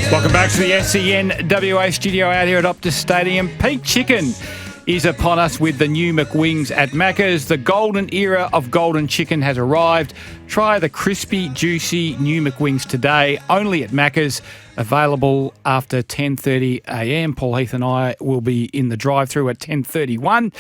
Welcome back to the SEN WA studio out here at Optus Stadium. Peak Chicken is upon us with the new McWings at Macca's. The golden era of golden chicken has arrived. Try the crispy, juicy new McWings today, only at Macca's, available after 10:30am. Paul Heath and I will be in the drive-thru at 10:31.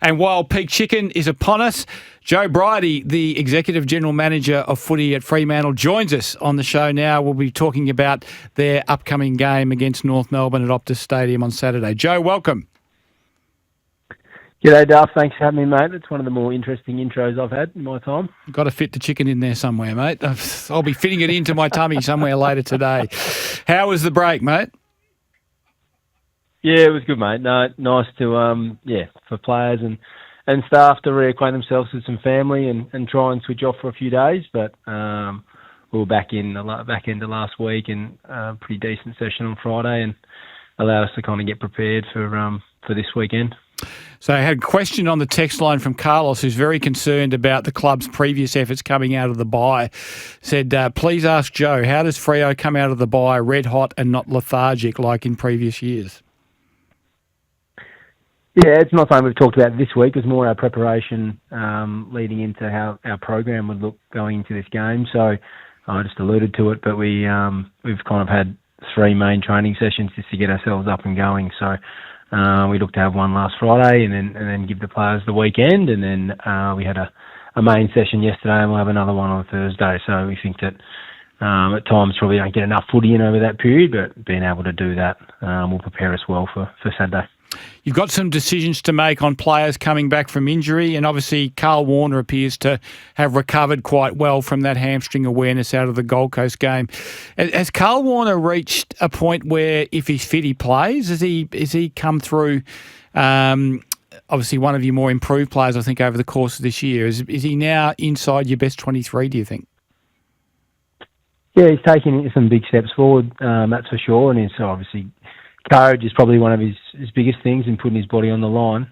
And while Peak Chicken is upon us, Joe Brierty, the Executive General Manager of Footy at Fremantle, joins us on the show now. We'll be talking about their upcoming game against North Melbourne at Optus Stadium on Saturday. Joe, welcome. G'day, Duff. Thanks for having me, mate. It's one of the more interesting intros I've had in my time. Got to fit the chicken in there somewhere, mate. I'll be fitting it into my tummy somewhere later today. How was the break, mate? Yeah, it was good, mate. No, nice to, for players and staff to reacquaint themselves with some family and try and switch off for a few days. But we were back end of last week and a pretty decent session on Friday and allowed us to kind of get prepared for this weekend. So I had a question on the text line from Carlos, who's very concerned about the club's previous efforts coming out of the bye. Said, please ask Joe, how does Freo come out of the bye red hot and not lethargic like in previous years? Yeah, it's not something we've talked about this week. It was more our preparation leading into how our program would look going into this game. So I just alluded to it, but we've kind of had 3 main training sessions just to get ourselves up and going. So we looked to have one last Friday and then give the players the weekend, and then we had a main session yesterday, and we'll have another one on Thursday. So we think that at times probably don't get enough footy in over that period, but being able to do that will prepare us well for Saturday. You've got some decisions to make on players coming back from injury, and obviously Carl Warner appears to have recovered quite well from that hamstring awareness out of the Gold Coast game. Has Carl Warner reached a point where if he's fit he plays? Has he come through, obviously one of your more improved players I think over the course of this year? Is he now inside your best 23, do you think? Yeah, he's taking some big steps forward, that's for sure, and he's obviously courage is probably one of his biggest things in putting his body on the line.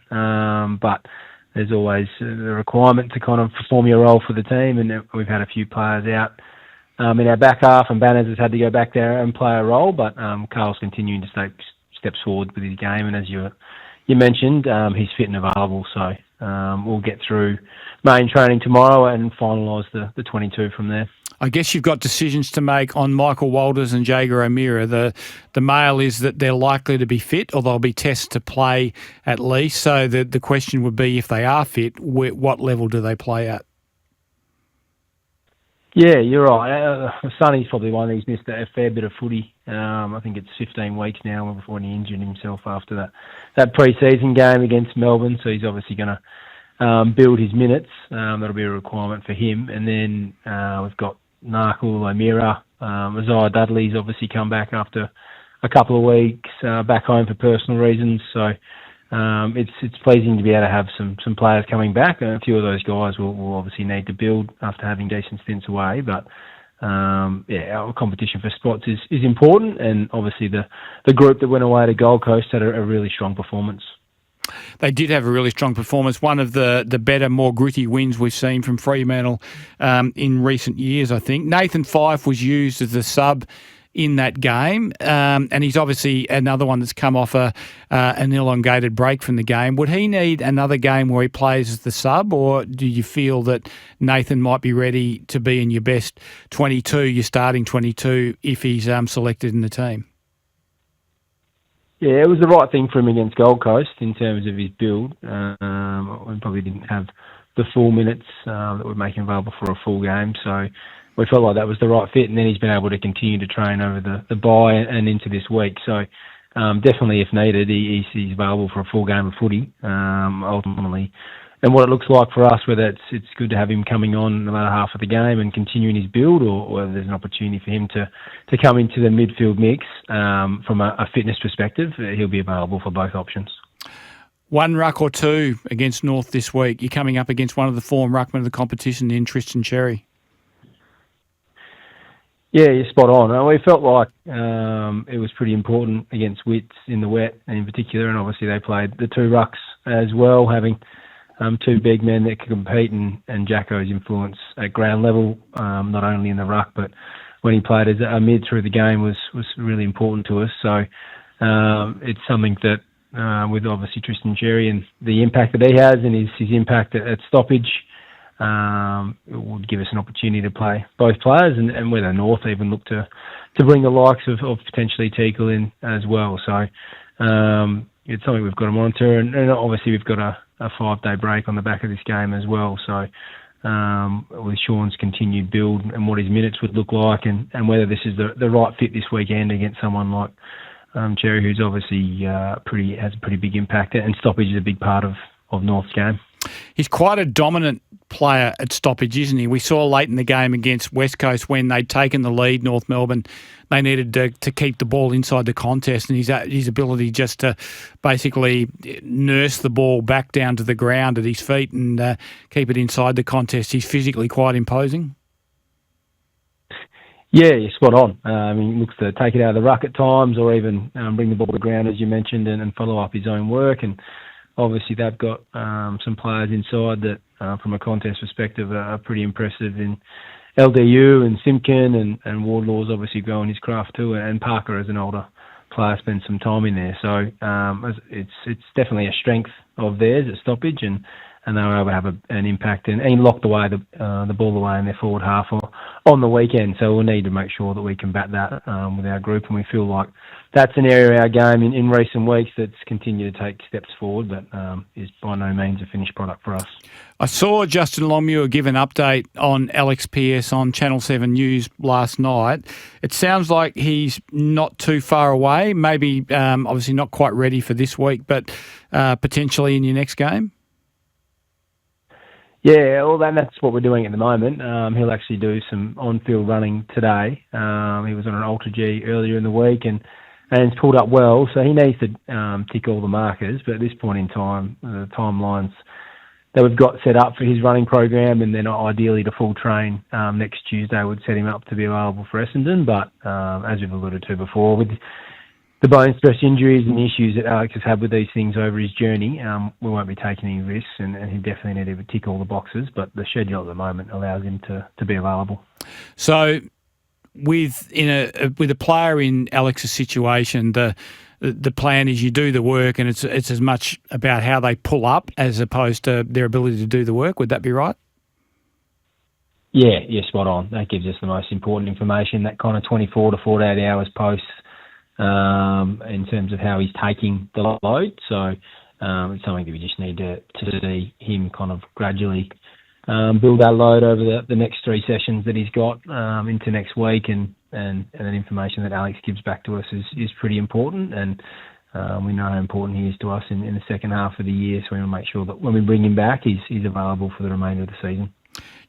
But there's always the requirement to kind of perform your role for the team, and we've had a few players out in our back half, and Banners has had to go back there and play a role. But Carl's continuing to take steps forward with his game, and as you mentioned, he's fit and available. So we'll get through main training tomorrow and finalise the 22 from there. I guess you've got decisions to make on Michael Walters and Jager O'Meara. The mail is that they're likely to be fit, or they'll be tested to play at least. So the question would be, if they are fit, what level do they play at? Yeah, you're right. Sonny's probably one who's missed a fair bit of footy. I think it's 15 weeks now before he injured himself after that pre-season game against Melbourne. So he's obviously going to build his minutes. That'll be a requirement for him. And then we've got Narkle, O'Meara, Isaiah Dudley's obviously come back after a couple of weeks back home for personal reasons. So it's pleasing to be able to have some players coming back. And a few of those guys will obviously need to build after having decent stints away. But our competition for spots is important, and obviously the group that went away to Gold Coast had a really strong performance. They did have a really strong performance. One of the better, more gritty wins we've seen from Fremantle in recent years, I think. Nathan Fyfe was used as the sub in that game, and he's obviously another one that's come off an elongated break from the game. Would he need another game where he plays as the sub, or do you feel that Nathan might be ready to be in your best 22, your starting 22, if he's selected in the team? Yeah, it was the right thing for him against Gold Coast in terms of his build. We probably didn't have the full minutes that would make him available for a full game, so we felt like that was the right fit, and then he's been able to continue to train over the bye and into this week. So definitely, if needed, he's available for a full game of footy ultimately. And what it looks like for us, whether it's good to have him coming on in the latter half of the game and continuing his build, or whether there's an opportunity for him to come into the midfield mix from a fitness perspective, he'll be available for both options. One ruck or two against North this week. You're coming up against one of the form ruckmen of the competition in Tristan Cherry. Yeah, you're spot on. We felt like it was pretty important against Wits in the wet, and in particular, and obviously they played the 2 rucks as well, having 2 big men that can compete, and Jacko's influence at ground level, not only in the ruck but when he played as a mid through the game was really important to us. So it's something that with obviously Tristan Cherry and the impact that he has and his impact at stoppage, it would give us an opportunity to play both players, and whether North even look to bring the likes of potentially Teakle in as well. So it's something we've got to monitor, and obviously we've got a 5-day break on the back of this game as well. So with Sean's continued build and what his minutes would look like, and whether this is the right fit this weekend against someone like Cherry, who's obviously has a pretty big impact, and stoppage is a big part of North's game. He's quite a dominant player at stoppage, isn't he? We saw late in the game against West Coast when they'd taken the lead, North Melbourne, they needed to keep the ball inside the contest, and his ability just to basically nurse the ball back down to the ground at his feet and keep it inside the contest. He's physically quite imposing. Yeah, you're spot on. He looks to take it out of the ruck at times, or even bring the ball to the ground, as you mentioned, and follow up his own work. And obviously they've got some players inside that, from a contest perspective, are pretty impressive in LDU and Simpkin, and Wardlaw's obviously growing his craft too, and Parker, as an older player, spent some time in there. So it's definitely a strength of theirs at stoppage, and they were able to have an impact, and he locked away the ball away in their forward half on the weekend. So we'll need to make sure that we combat that with our group, and we feel like that's an area of our game in recent weeks that's continued to take steps forward, but is by no means a finished product for us. I saw Justin Longmuir give an update on Alex Pearce on Channel 7 News last night. It sounds like he's not too far away, maybe obviously not quite ready for this week, but potentially in your next game? Yeah, well, that's what we're doing at the moment. He'll actually do some on-field running today. He was on an Ultra G earlier in the week and it's pulled up well, so he needs to tick all the markers. But at this point in time, the timelines that we've got set up for his running program, and then ideally to full train next Tuesday, would set him up to be available for Essendon. But as we've alluded to before, with the bone stress injuries and the issues that Alex has had with these things over his journey, we won't be taking any risks, and he definitely need to tick all the boxes. But the schedule at the moment allows him to be available. So, with a player in Alex's situation, the plan is you do the work, and it's as much about how they pull up as opposed to their ability to do the work. Would that be right? Yeah, spot on. That gives us the most important information, that kind of 24 to 48 hours post, in terms of how he's taking the load. So it's something that we just need to see him kind of gradually build that load over the next 3 sessions that he's got into next week, and that information that Alex gives back to us is pretty important, and we know how important he is to us in the second half of the year, so we want to make sure that when we bring him back, he's available for the remainder of the season.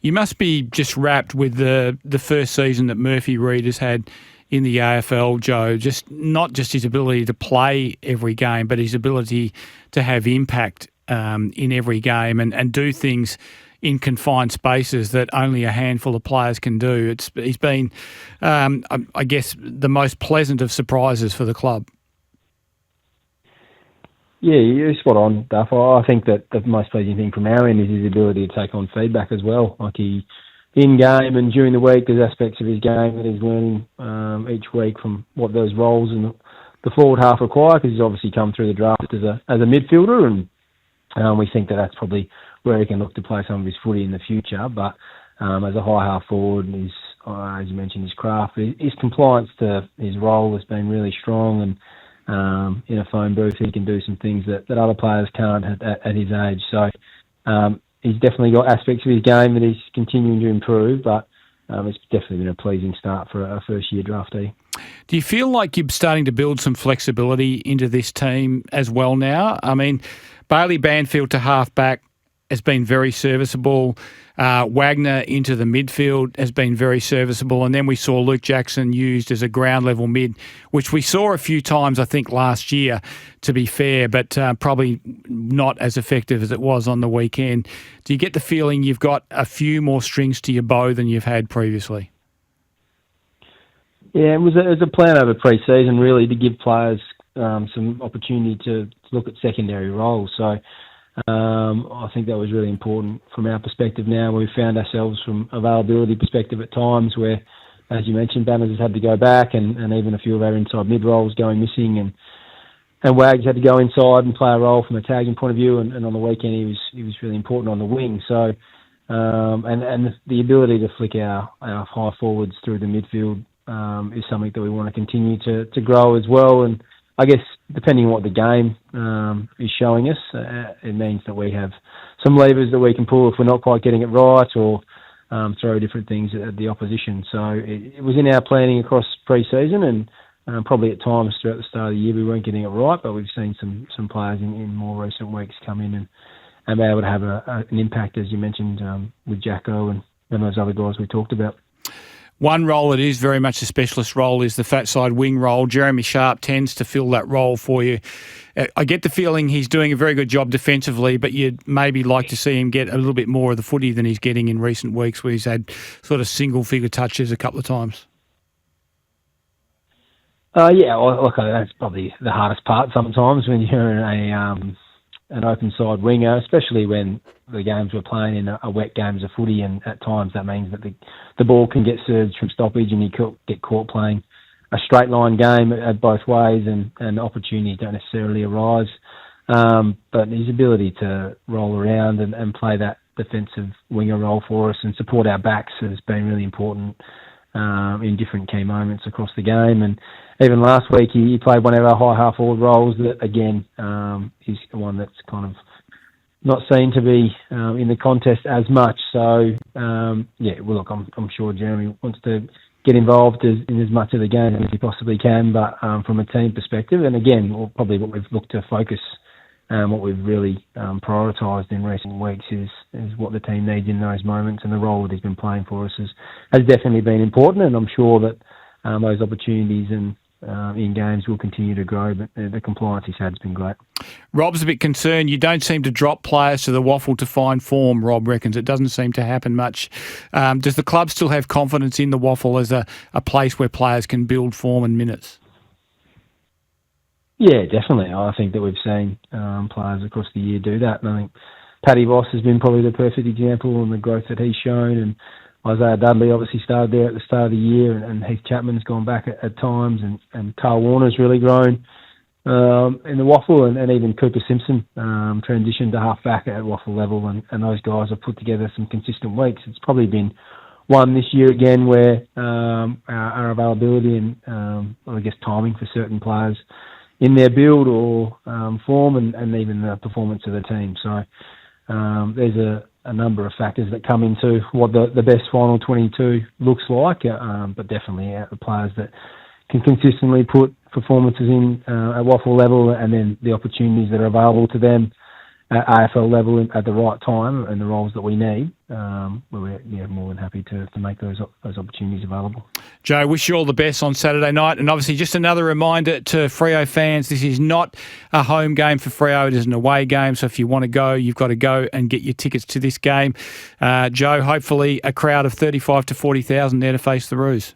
You must be just wrapped with the first season that Murphy Reid has had in the AFL, Joe, not just his ability to play every game, but his ability to have impact in every game and do things in confined spaces that only a handful of players can do. He's been, I guess, the most pleasant of surprises for the club. Yeah, you're spot on, Duff. I think that the most pleasing thing from our end is his ability to take on feedback as well. Like in game and during the week, there's aspects of his game that he's learning each week from what those roles in the forward half require, because he's obviously come through the draft as a midfielder, and we think that that's probably where he can look to play some of his footy in the future. But as a high half forward, as you mentioned, his craft, his compliance to his role has been really strong, and in a phone booth he can do some things that other players can't at his age. So he's definitely got aspects of his game that he's continuing to improve, but it's definitely been a pleasing start for a first-year draftee. Do you feel like you're starting to build some flexibility into this team as well now? I mean, Bailey Banfield to half-back has been very serviceable. Wagner into the midfield has been very serviceable. And then we saw Luke Jackson used as a ground-level mid, which we saw a few times, I think, last year, to be fair, but probably not as effective as it was on the weekend. Do you get the feeling you've got a few more strings to your bow than you've had previously? Yeah, it was a plan over pre-season, really, to give players some opportunity to look at secondary roles. So I think that was really important from our perspective now, where we found ourselves from availability perspective at times where as you mentioned, Banners has had to go back, and even a few of our inside mid rolls going missing, and Wags had to go inside and play a role from a tagging point of view, and on the weekend he was really important on the wing. So, and the ability to flick our high forwards through the midfield is something that we want to continue to grow as well. And I guess depending on what the game is showing us, it means that we have some levers that we can pull if we're not quite getting it right, or throw different things at the opposition. So it was in our planning across pre-season, and probably at times throughout the start of the year we weren't getting it right, but we've seen some players in more recent weeks come in and be able to have an impact, as you mentioned, with Jacko and those other guys we talked about. One role that is very much a specialist role is the fat side wing role. Jeremy Sharp tends to fill that role for you. I get the feeling he's doing a very good job defensively, but you'd maybe like to see him get a little bit more of the footy than he's getting in recent weeks, where he's had sort of single-figure touches a couple of times. Yeah, well, look, that's probably the hardest part sometimes when you're in an open side winger, especially when the games we're playing in are wet games of footy, and at times that means that the ball can get served from stoppage and you get caught playing a straight line game at both ways, and opportunities don't necessarily arise. But his ability to roll around and play that defensive winger role for us and support our backs has been really important in different key moments across the game. And even last week he played one of our high half forward roles that, again, is one that's kind of not seen to be in the contest as much. So, yeah, well, look, I'm sure Jeremy wants to get involved in as much of the game as he possibly can, but from a team perspective, and again, probably what we've looked to focus, what we've really prioritised in recent weeks is what the team needs in those moments, and the role that he's been playing for us has definitely been important, and I'm sure that those opportunities and in games will continue to grow, but the compliance he's had has been great. Rob's a bit concerned. You don't seem to drop players to the Waffle to find form, Rob reckons. It doesn't seem to happen much. Does the club still have confidence in the Waffle as a place where players can build form and minutes? Yeah, definitely. I think that we've seen players across the year do that, and I think Paddy Voss has been probably the perfect example on the growth that he's shown, and Isaiah Dudley obviously started there at the start of the year, and Heath Chapman's gone back at times, and Carl Warner's really grown in the Waffle, and even Cooper Simpson transitioned to half-back at Waffle level, and those guys have put together some consistent weeks. It's probably been one this year again where our availability and I guess timing for certain players in their build or form and even the performance of the team. So there's a number of factors that come into what the best final 22 looks like, but definitely the players that can consistently put performances in at Waffle level, and then the opportunities that are available to them at AFL level at the right time and the roles that we need, we're more than happy to make those opportunities available. Joe, wish you all the best on Saturday night, and obviously just another reminder to Freo fans, this is not a home game for Freo, it is an away game, so if you want to go, you've got to go and get your tickets to this game. Joe, hopefully a crowd of 35 to 40,000 there to face the Roos.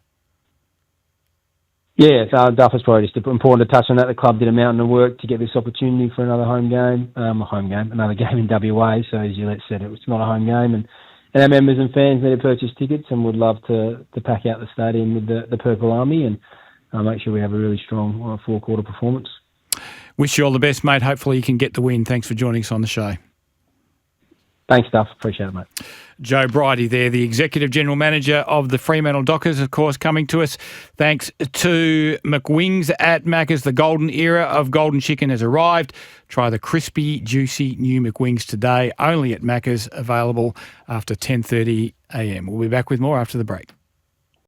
Yeah, Duff is probably just important to touch on that. The club did a mountain of work to get this opportunity for another another game in WA. So as you said, it's not a home game, and our members and fans need to purchase tickets, and would love to pack out the stadium with the Purple Army and make sure we have a really strong four-quarter performance. Wish you all the best, mate. Hopefully you can get the win. Thanks for joining us on the show. Thanks, Duff. Appreciate it, mate. Joe Brierty there, the Executive General Manager of the Fremantle Dockers, of course, coming to us thanks to McWings at Macca's. The golden era of golden chicken has arrived. Try the crispy, juicy new McWings today, only at Macca's, available after 10:30 a.m. We'll be back with more after the break.